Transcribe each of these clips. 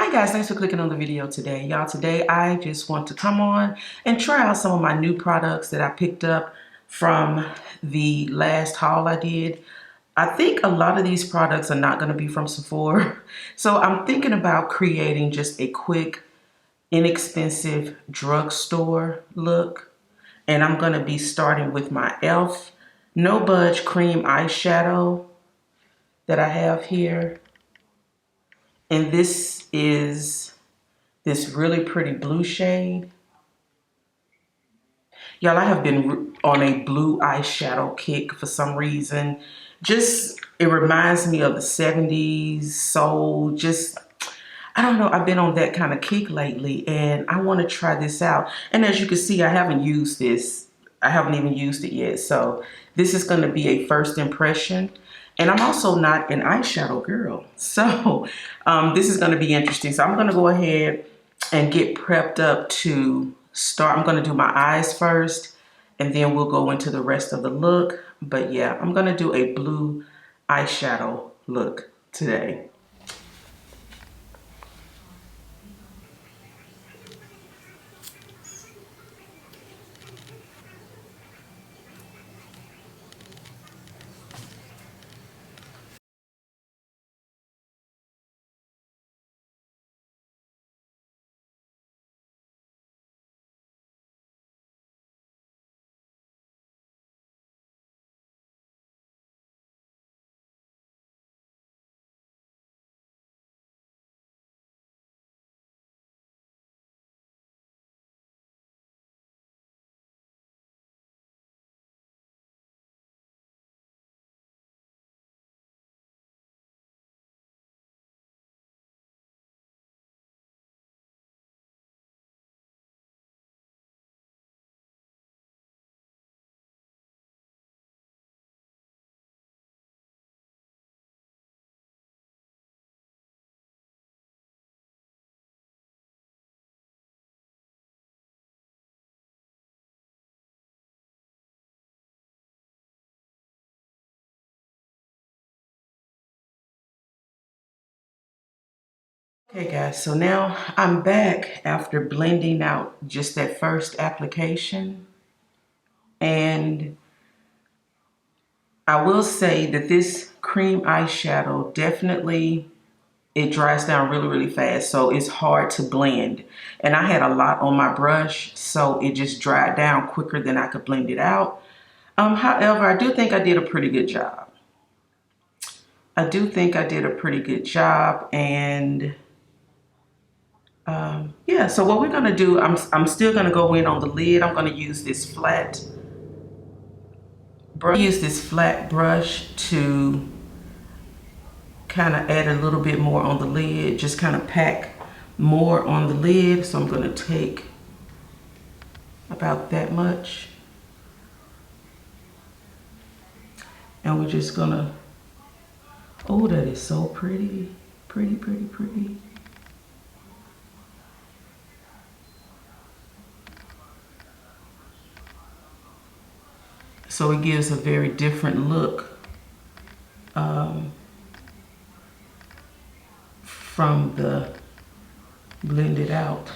Hi guys, thanks for clicking on the video today. Y'all, today I just want to come on and try out some of my new products that I picked up from the last haul I did. I think a lot of these products are not going to be from Sephora. So I'm thinking about creating just a quick, inexpensive drugstore look. And I'm going to be starting with my e.l.f. No Budge Cream Eyeshadow that I have here. And this is this really pretty blue shade. Y'all, I have been on a blue eyeshadow kick for some reason. Just, it reminds me of the 70s, soul, just, I don't know, I've been on that kind of kick lately and I want to try this out. And as you can see, I haven't used this. I haven't even used it yet. So this is going to be a first impression. And I'm also not an eyeshadow girl. So this is going to be interesting. So I'm going to go ahead and get prepped up to start. I'm going to do my eyes first and then we'll go into the rest of the look. But yeah, I'm going to do a blue eyeshadow look today. Okay guys, so now I'm back after blending out just that first application. And I will say that this cream eyeshadow definitely, it dries down really, really fast. So it's hard to blend. And I had a lot on my brush, so it just dried down quicker than I could blend it out. However, I do think I did a pretty good job. And yeah, so what we're gonna do, I'm still gonna go in on the lid. I'm gonna use this flat brush to kind of add a little bit more on the lid, just kind of pack more on the lid. So I'm gonna take about that much. And we're just gonna, oh, that is so pretty, pretty, pretty, pretty. So it gives a very different look from the blended out.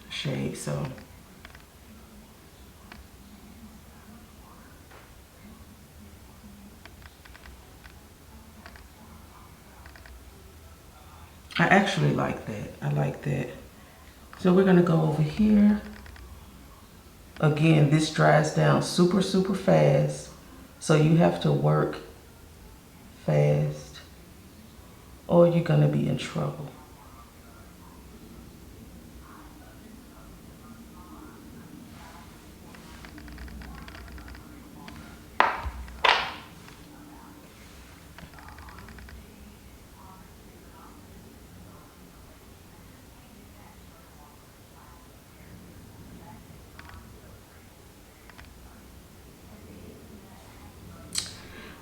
Shade. So I actually like that. I like that. So we're gonna go over here. Again, this dries down super, super fast. So you have to work fast or you're gonna be in trouble.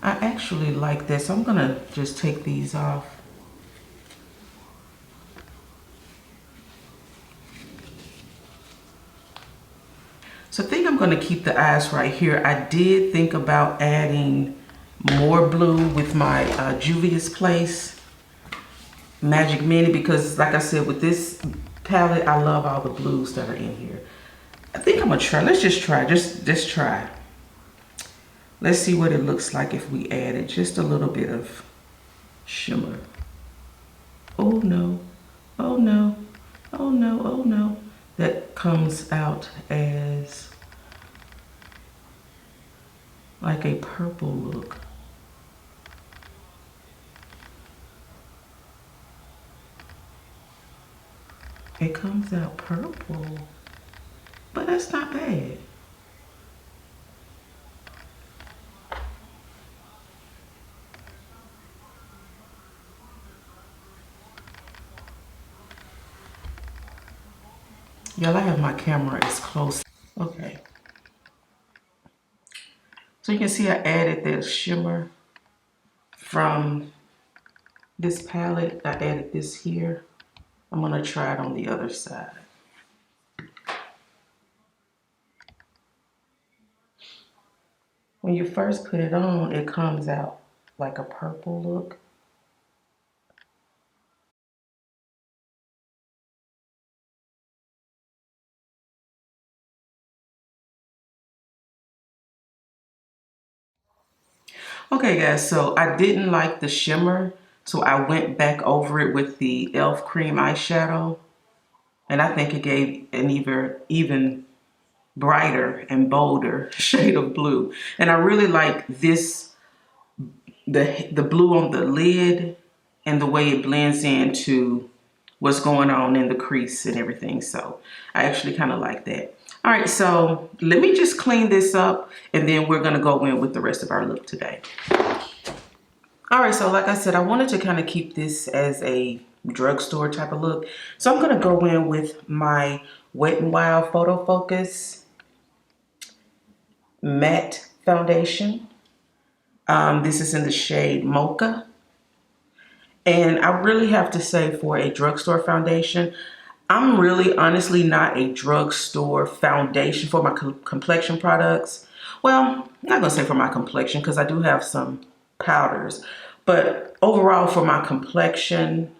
I actually like this. I'm gonna just take these off. So I think I'm gonna keep the eyes right here. I did think about adding more blue with my Juvia's Place Magic Mini, because like I said, with this palette, I love all the blues that are in here. I think I'm gonna try, let's just try, just try. Let's see what it looks like if we added just a little bit of shimmer. Oh no, oh no, oh no, oh no. That comes out as like a purple look. It comes out purple, but that's not bad. Y'all, I have my camera as close. Okay. So you can see I added that shimmer from this palette. I added this here. I'm gonna try it on the other side. When you first put it on, it comes out like a purple look. Okay guys, so I didn't like the shimmer, so I went back over it with the e.l.f. cream eyeshadow, and I think it gave an even brighter and bolder shade of blue. And I really like this, the blue on the lid and the way it blends into what's going on in the crease and everything. So I actually kind of like that. All right, so let me just clean this up and then we're gonna go in with the rest of our look today. All right, so like I said, I wanted to kind of keep this as a drugstore type of look. So I'm gonna go in with my Wet n Wild Photo Focus Matte Foundation. This is in the shade Mocha. And I really have to say, for a drugstore foundation, I'm really honestly not a drugstore foundation for my complexion products. Well, I'm not gonna say for my complexion because I do have some powders, but overall for my complexion,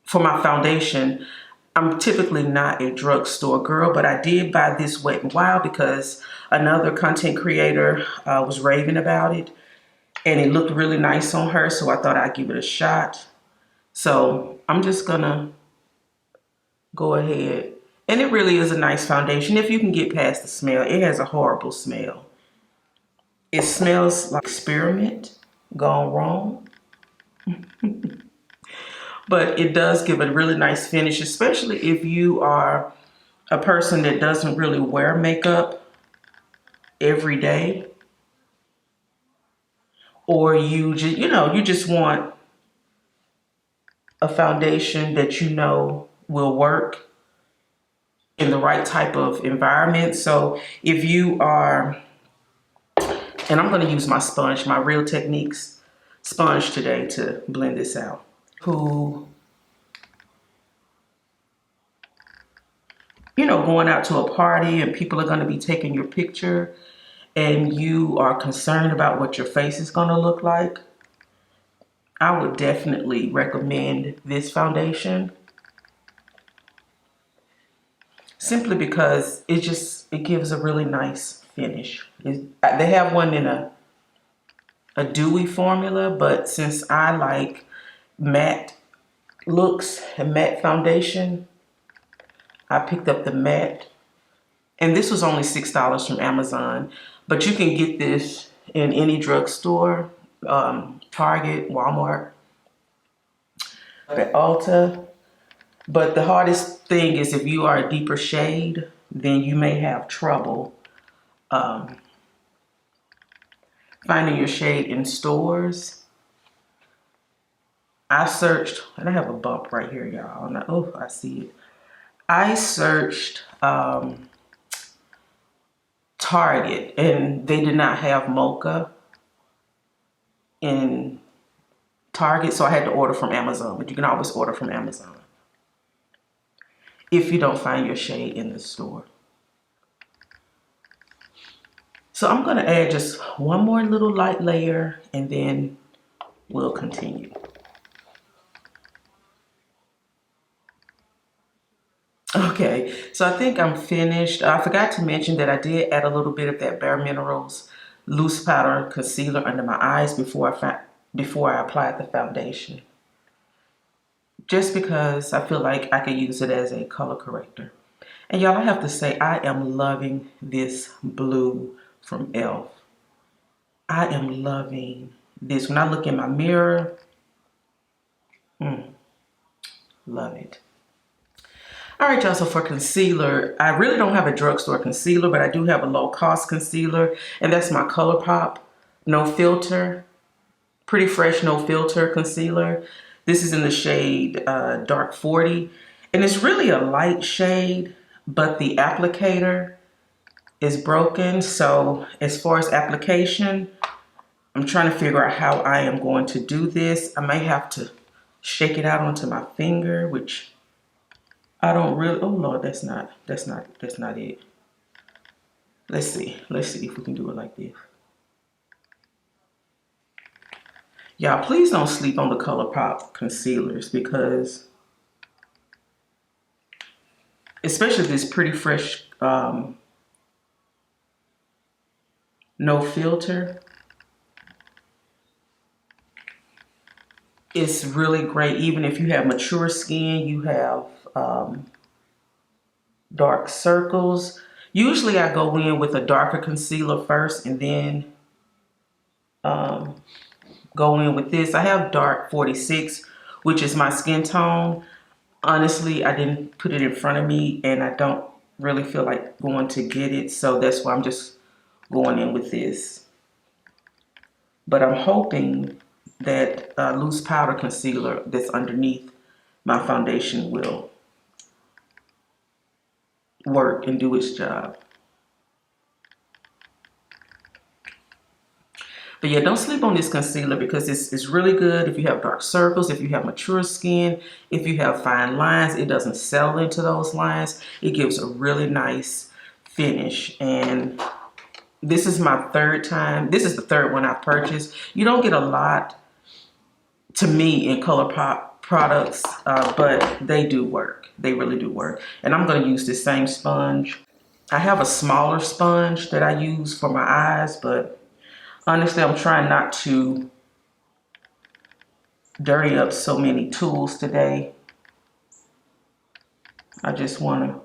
for my foundation, I'm typically not a drugstore girl, but I did buy this Wet n Wild because another content creator was raving about it and it looked really nice on her, so I thought I'd give it a shot. So I'm just gonna go ahead. And it really is a nice foundation if you can get past the smell. It has a horrible smell. It smells like experiment gone wrong. But it does give a really nice finish, especially if you are a person that doesn't really wear makeup every day. Or you just, you just want a foundation that you know will work in the right type of environment. So if you are, and I'm going to use my sponge, my Real Techniques sponge today to blend this out. Who, going out to a party and people are going to be taking your picture and you are concerned about what your face is going to look like, I would definitely recommend this foundation. Simply because it gives a really nice finish. They have one in a dewy formula, but since I like matte looks and matte foundation, I picked up the matte. And this was only $6 from Amazon, but you can get this in any drugstore, Target, Walmart, at Ulta. But the hardest thing is if you are a deeper shade, then you may have trouble finding your shade in stores. I searched, and I have a bump right here, y'all. Oh, I see it. I searched Target, and they did not have mocha in Target, so I had to order from Amazon. But you can always order from Amazon if you don't find your shade in the store. So I'm gonna add just one more little light layer and then we'll continue. Okay, so I think I'm finished. I forgot to mention that I did add a little bit of that Bare Minerals loose powder concealer under my eyes before I applied the foundation. Just because I feel like I could use it as a color corrector. And y'all, I have to say, I am loving this blue from e.l.f. I am loving this. When I look in my mirror, love it. All right, y'all, so for concealer, I really don't have a drugstore concealer, but I do have a low-cost concealer, and that's my ColourPop No Filter, Pretty Fresh No Filter concealer. This is in the shade Dark 40, and it's really a light shade, but the applicator is broken. So as far as application, I'm trying to figure out how I am going to do this. I may have to shake it out onto my finger, which I don't really, oh Lord, that's not it. Let's see if we can do it like this. Y'all, please don't sleep on the ColourPop concealers because, especially this Pretty Fresh No Filter, it's really great. Even if you have mature skin, you have dark circles. Usually I go in with a darker concealer first and then go in with this. I have dark 46, which is my skin tone. Honestly, I didn't put it in front of me and I don't really feel like going to get it. So that's why I'm just going in with this. But I'm hoping that loose powder concealer that's underneath my foundation will work and do its job. But yeah, don't sleep on this concealer because it's really good if you have dark circles, if you have mature skin, if you have fine lines. It doesn't settle into those lines. It gives a really nice finish. And this is my third time. This is the third one I've purchased. You don't get a lot, to me, in ColourPop products, but they do work. They really do work. And I'm going to use this same sponge. I have a smaller sponge that I use for my eyes, but honestly, I'm trying not to dirty up so many tools today. I just want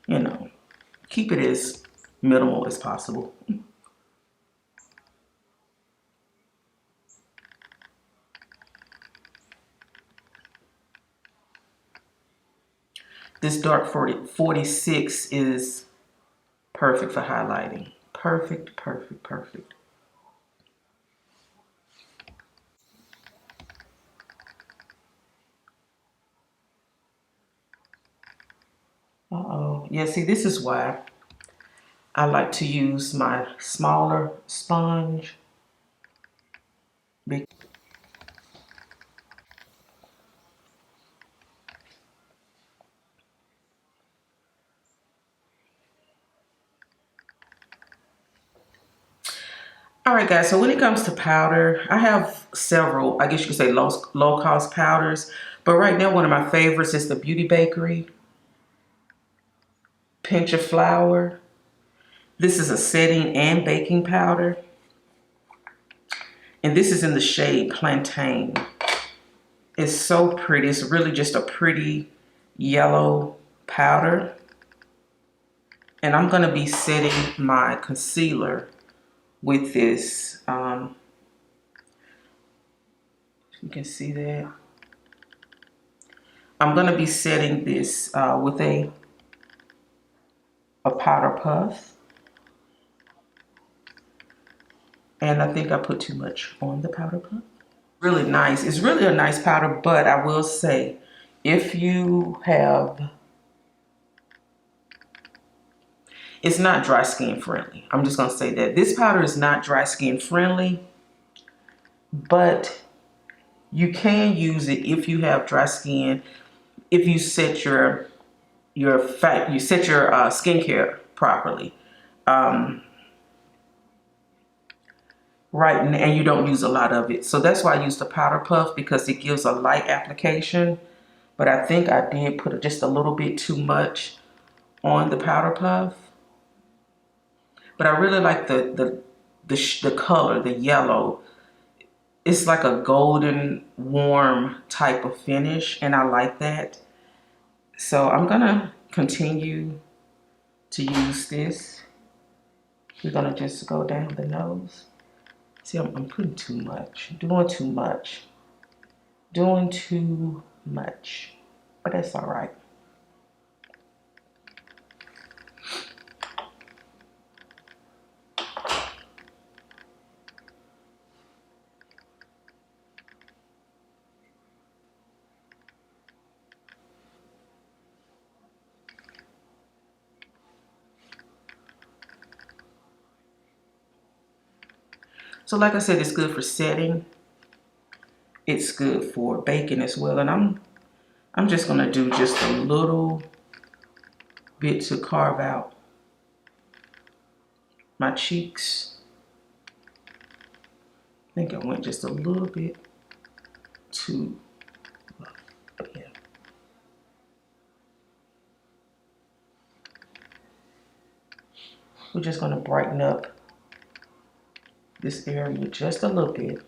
to, keep it as minimal as possible. This dark 46 is perfect for highlighting. Perfect, perfect, perfect. Uh-oh. Yeah, see, this is why I like to use my smaller sponge. All right, guys, so when it comes to powder, I have several, I guess you could say low-cost powders. But right now, one of my favorites is the Beauty Bakery Pinch of Flour. This is a setting and baking powder. And this is in the shade Plantain. It's so pretty. It's really just a pretty yellow powder. And I'm going to be setting my concealer with this. You can see that. I'm going to be setting this with a powder puff. And I think I put too much on the powder puff. Really nice. It's really a nice powder, but I will say, if you have, it's not dry skin friendly. I'm just gonna say that. This powder is not dry skin friendly, but you can use it if you have dry skin, if you set your skincare properly. Right, and you don't use a lot of it. So that's why I use the powder puff, because it gives a light application. But I think I did put just a little bit too much on the powder puff. But I really like the color, the yellow. It's like a golden, warm type of finish, and I like that. So I'm gonna continue to use this. We're gonna just go down the nose. See, I'm putting too much, doing too much, but that's all right. So like I said, it's good for setting. It's good for baking as well. And I'm just gonna do just a little bit to carve out my cheeks. I think I went just a little bit too low. Yeah. We're just gonna brighten up this area just a little bit.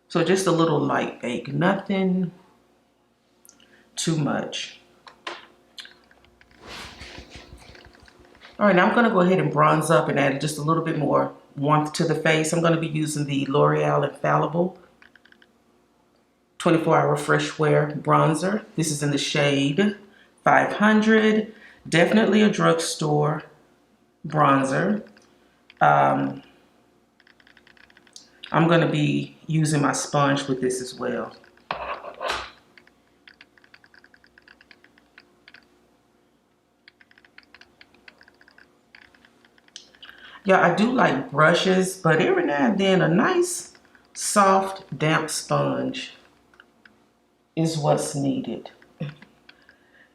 So just a little light bake, nothing too much. All right, now I'm gonna go ahead and bronze up and add just a little bit more warmth to the face. I'm gonna be using the L'Oreal Infallible 24-Hour Fresh Wear Bronzer. This is in the shade 500. Definitely a drugstore bronzer. I'm gonna be using my sponge with this as well. Yeah, I do like brushes, but every now and then a nice, soft, damp sponge is what's needed.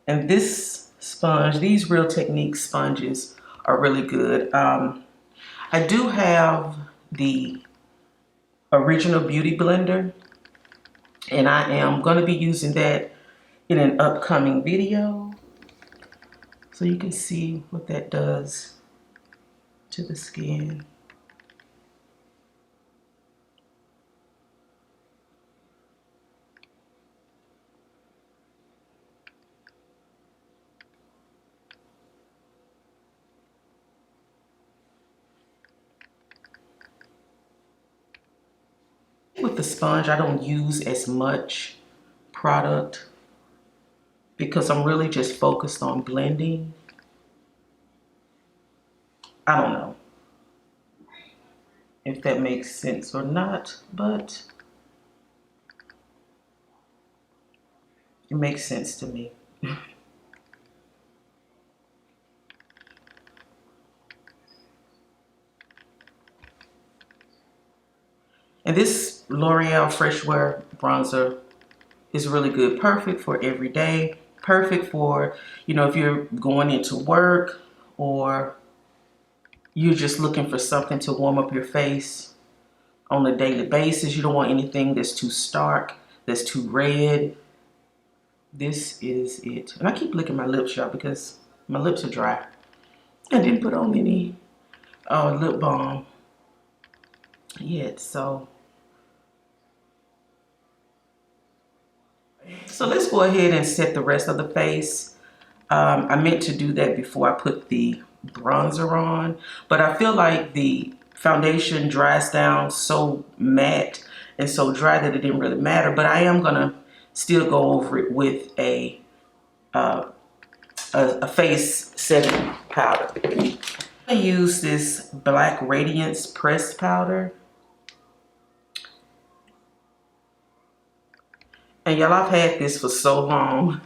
And this sponge, these Real Technique sponges are really good. I do have the original Beauty Blender, and I am going to be using that in an upcoming video, so you can see what that does to the skin. With the sponge, I don't use as much product because I'm really just focused on blending. I don't know if that makes sense or not, but it makes sense to me. And this L'Oreal Fresh Wear Bronzer is really good. Perfect for every day. Perfect for, you know, if you're going into work or you're just looking for something to warm up your face on a daily basis. You don't want anything that's too stark, that's too red. This is it. And I keep licking my lips, y'all, because my lips are dry. I didn't put on any lip balm yet, so let's go ahead and set the rest of the face. I meant to do that before I put the bronzer on, but I feel like the foundation dries down so matte and so dry that it didn't really matter, but I am gonna still go over it with a face setting powder. I use this Black Radiance pressed powder. And y'all, I've had this for so long.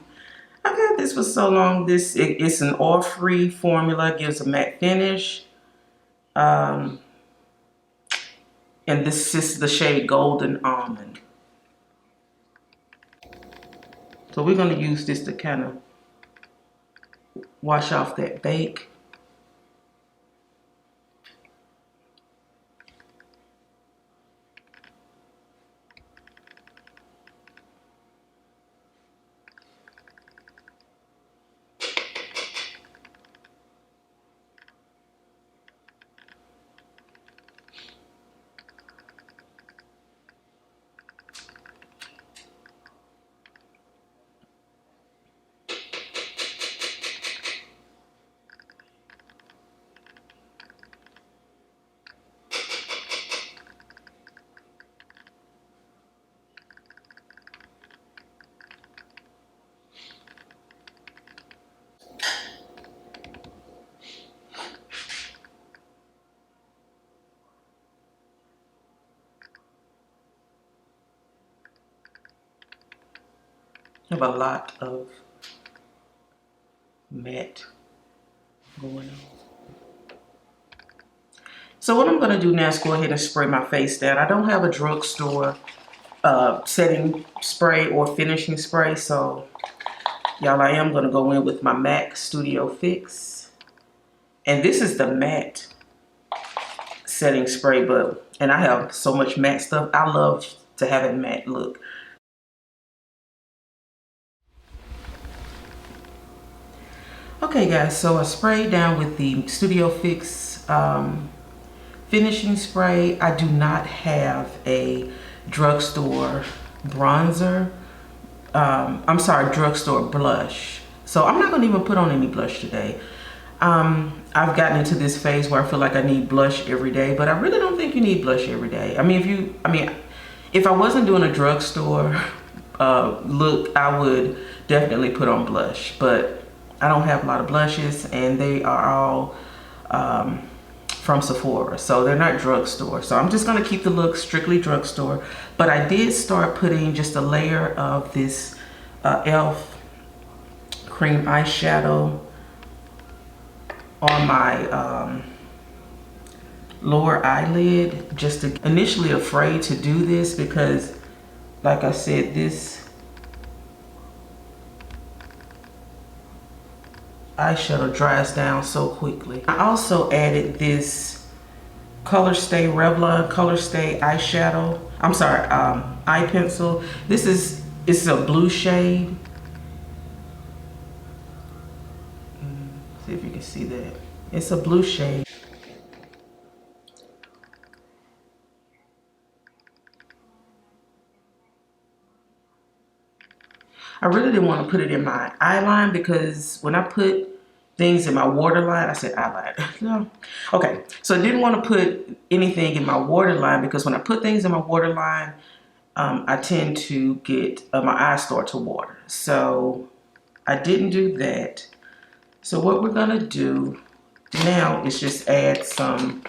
I've had this for so long. It's an oil-free formula, gives a matte finish. And this is the shade Golden Almond. So we're gonna use this to kind of wash off that bake. Have a lot of matte going on. So what I'm going to do now is go ahead and spray my face down. I don't have a drugstore setting spray or finishing spray, so y'all, I am going to go in with my MAC Studio Fix. And this is the matte setting spray, and I have so much matte stuff. I love to have a matte look. Okay guys, so I sprayed down with the Studio Fix finishing spray. I do not have a drugstore bronzer. I'm sorry, drugstore blush. So I'm not gonna even put on any blush today. I've gotten into this phase where I feel like I need blush every day, but I really don't think you need blush every day. I mean, if I wasn't doing a drugstore look, I would definitely put on blush, but I don't have a lot of blushes, and they are all from Sephora, so they're not drugstore. So I'm just gonna keep the look strictly drugstore, but I did start putting just a layer of this e.l.f. cream eyeshadow on my lower eyelid, just to initially afraid to do this because, like I said, this eyeshadow dries down so quickly. I also added this Color Stay Revlon Color Stay eyeshadow. I'm sorry, eye pencil. It's a blue shade. See if you can see that. It's a blue shade. I really didn't want to put it in my eyeline because when I put things in my waterline, I said eyeline. No. Okay, so I didn't want to put anything in my waterline because when I put things in my waterline, I tend to get my eyes start to water. So I didn't do that. So what we're gonna do now is just add some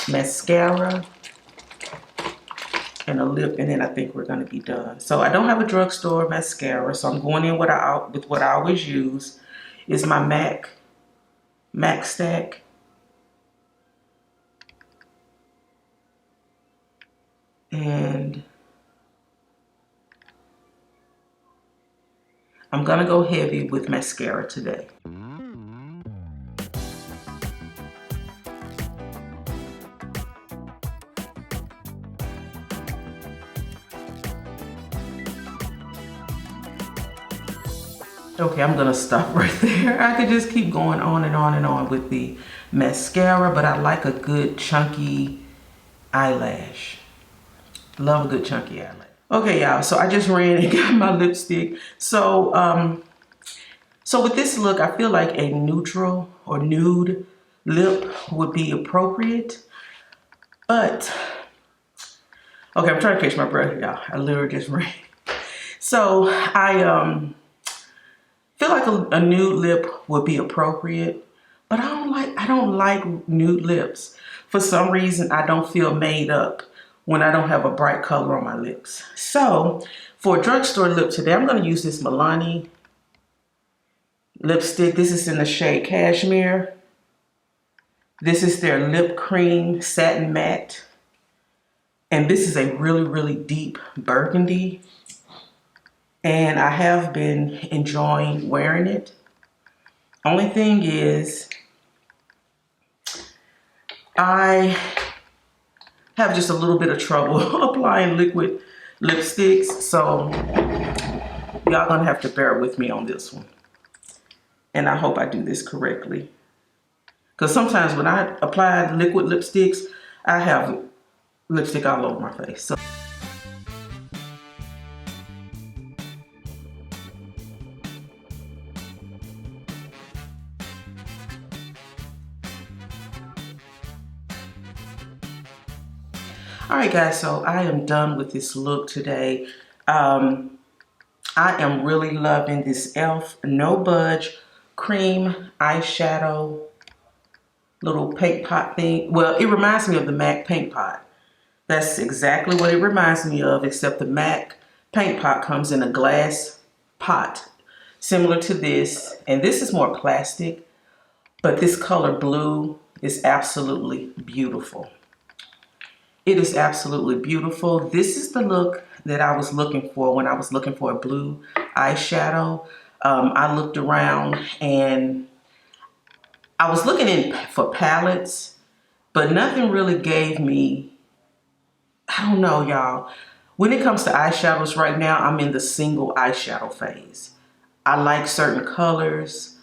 mascara and a lip, and then I think we're gonna be done. So I don't have a drugstore mascara, so I'm going in with what I always use. Is my MAC Stack. And I'm gonna go heavy with mascara today. Okay, I'm gonna stop right there. I could just keep going on and on and on with the mascara, but I like a good chunky eyelash. Love a good chunky eyelash. Okay, y'all, so I just ran and got my lipstick. So with this look, I feel like a neutral or nude lip would be appropriate. But, okay, I'm trying to catch my breath, y'all. I literally just ran. So I feel like a nude lip would be appropriate, but I don't like nude lips. For some reason, I don't feel made up when I don't have a bright color on my lips. So for a drugstore lip today, I'm gonna use this Milani lipstick. This is in the shade Cashmere. This is their lip cream satin matte. And this is a really, really deep burgundy. and I have been enjoying wearing it. Only thing is, I have just a little bit of trouble applying liquid lipsticks, so y'all gonna have to bear with me on this one. And I hope I do this correctly. Because sometimes when I apply liquid lipsticks, I have lipstick all over my face. So alright guys, so I am done with this look today. I am really loving this e.l.f. No Budge cream eyeshadow little paint pot thing. Well, it reminds me of the MAC paint pot. That's exactly what it reminds me of, except the MAC paint pot comes in a glass pot similar to this, and this is more plastic, but this color blue is absolutely beautiful. It is absolutely beautiful. This is the look that I was looking for when I was looking for a blue eyeshadow. I looked around and I was looking for palettes, but nothing really gave me, I don't know, y'all. When it comes to eyeshadows right now, I'm in the single eyeshadow phase. I like certain colors.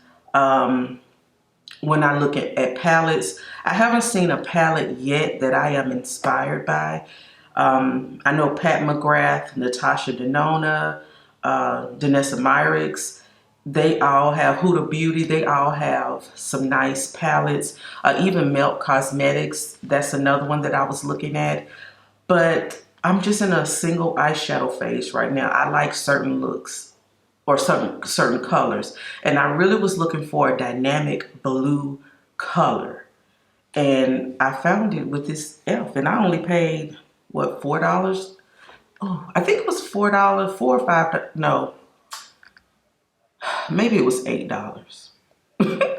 When I look at palettes, I haven't seen a palette yet that I am inspired by. I know Pat McGrath, Natasha Denona, Danessa Myricks, they all have Huda Beauty. They all have some nice palettes. Even Melt Cosmetics, that's another one that I was looking at. But I'm just in a single eyeshadow phase right now. I like certain looks or certain colors. And I really was looking for a dynamic blue color. And I found it with this e.l.f. And I only paid, what, $4? Oh, I think it was $4, $4 or $5, no. Maybe it was $8.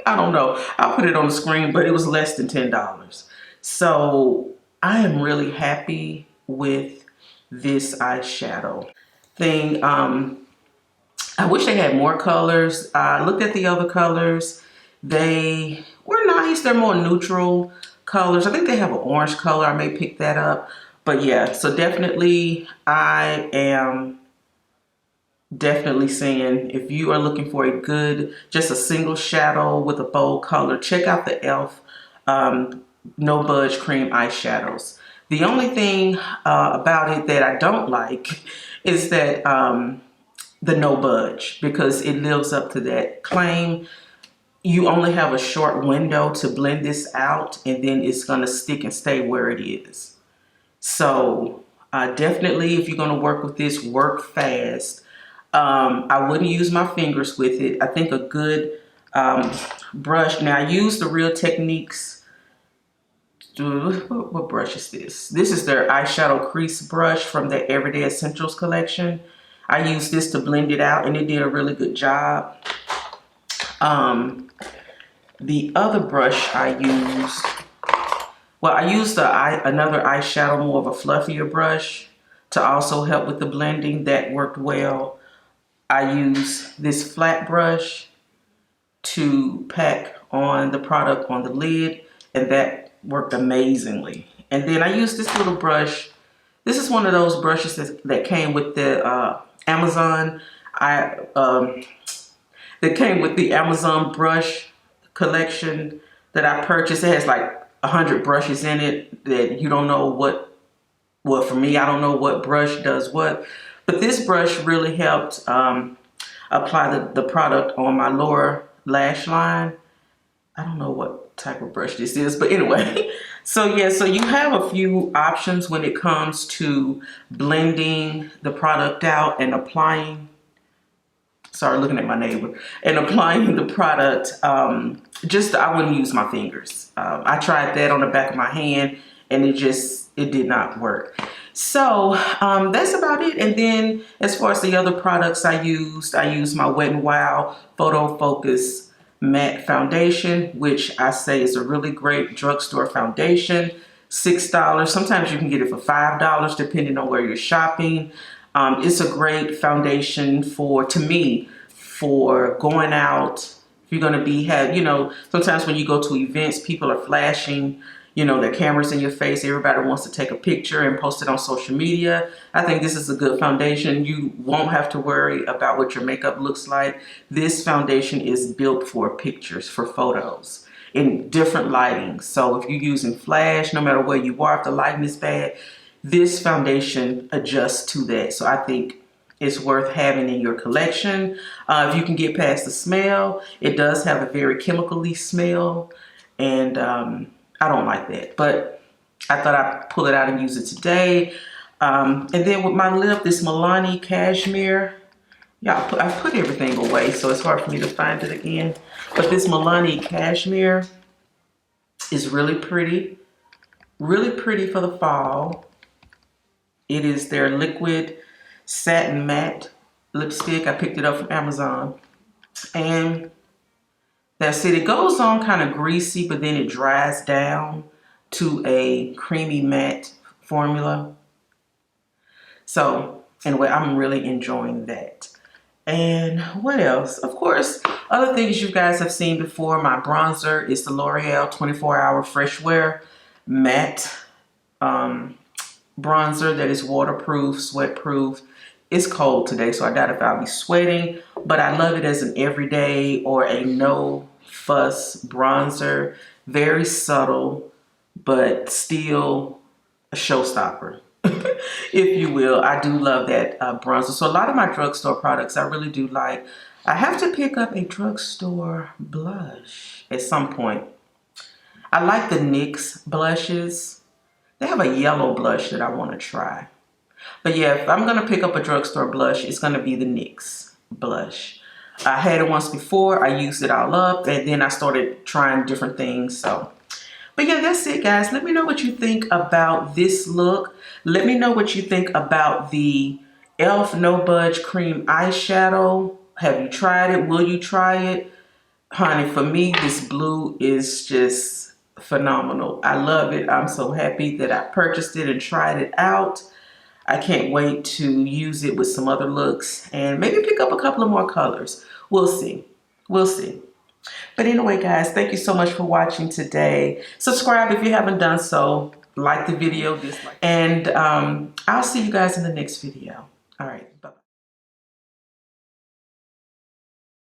I don't know. I'll put it on the screen, but it was less than $10. So I am really happy with this eyeshadow thing. I wish they had more colors. I looked at the other colors. They were nice. They're more neutral colors. I think they have an orange color. I may pick that up. But yeah, so definitely I am definitely saying if you are looking for a good, just a single shadow with a bold color, check out the e.l.f. No Budge cream eyeshadows. The only thing about it that I don't like is that the No Budge, because it lives up to that claim. You only have a short window to blend this out, and then it's going to stick and stay where it is. So definitely, if you're going to work with this, work fast. I wouldn't use my fingers with it. I think a good brush. Now, I use the Real Techniques. What brush is this? This is their eyeshadow crease brush from their Everyday Essentials collection. I used this to blend it out, and it did a really good job. The other brush I used, well, I used another eyeshadow, more of a fluffier brush to also help with the blending. That worked well. I use this flat brush to pack on the product on the lid, and that worked amazingly. And then I used this little brush. This is one of those brushes that came with the Amazon. That came with the Amazon brush collection that I purchased. It has like 100 brushes in it that you don't know what, well, for me, I don't know what brush does what. But this brush really helped apply the product on my lower lash line. I don't know what type of brush this is, but anyway. So yeah, so you have a few options when it comes to blending the product out and applying, sorry, looking at my neighbor, and applying the product. I wouldn't use my fingers. I tried that on the back of my hand, and it did not work. So that's about it. And then as far as the other products I used my Wet n Wild Photo Focus Matte Foundation, which I say is a really great drugstore foundation. $6. Sometimes you can get it for $5 depending on where you're shopping. It's a great foundation to me, for going out. If you're going to you know, sometimes when you go to events, people are flashing, you know, their cameras in your face. Everybody wants to take a picture and post it on social media. I think this is a good foundation. You won't have to worry about what your makeup looks like. This foundation is built for pictures, for photos, in different lighting. So if you're using flash, no matter where you are, if the lighting is bad, this foundation adjusts to that. So I think it's worth having in your collection. If you can get past the smell, it does have a very chemically smell, and I don't like that. But I thought I'd pull it out and use it today. And then with my lip, this Milani Cashmere. Yeah, I put everything away, so it's hard for me to find it again. But this Milani Cashmere is really pretty for the fall. It is their liquid satin matte lipstick. I picked it up from Amazon. And that's it. It goes on kind of greasy, but then it dries down to a creamy matte formula. So anyway, I'm really enjoying that. And what else? Of course, other things you guys have seen before. My bronzer is the L'Oreal 24-Hour Fresh Wear Matte bronzer that is waterproof, sweat-proof. It's cold today, so I doubt if I'll be sweating, but I love it as an everyday or a no-fuss bronzer. Very subtle, but still a showstopper, if you will. I do love that bronzer. So a lot of my drugstore products I really do like. I have to pick up a drugstore blush at some point. I like the NYX blushes. They have a yellow blush that I want to try. But yeah, if I'm going to pick up a drugstore blush, it's going to be the NYX blush. I had it once before. I used it all up, and then I started trying different things. So, but yeah, that's it, guys. Let me know what you think about this look. Let me know what you think about the e.l.f. No Budge Cream Eyeshadow. Have you tried it? Will you try it? Honey, for me, this blue is just phenomenal. I love it. I'm so happy that I purchased it and tried it out. I can't wait to use it with some other looks and maybe pick up a couple of more colors. We'll see. We'll see. But anyway, guys, thank you so much for watching today. Subscribe if you haven't done so. Like the video, dislike. And I'll see you guys in the next video. All right. Bye-bye.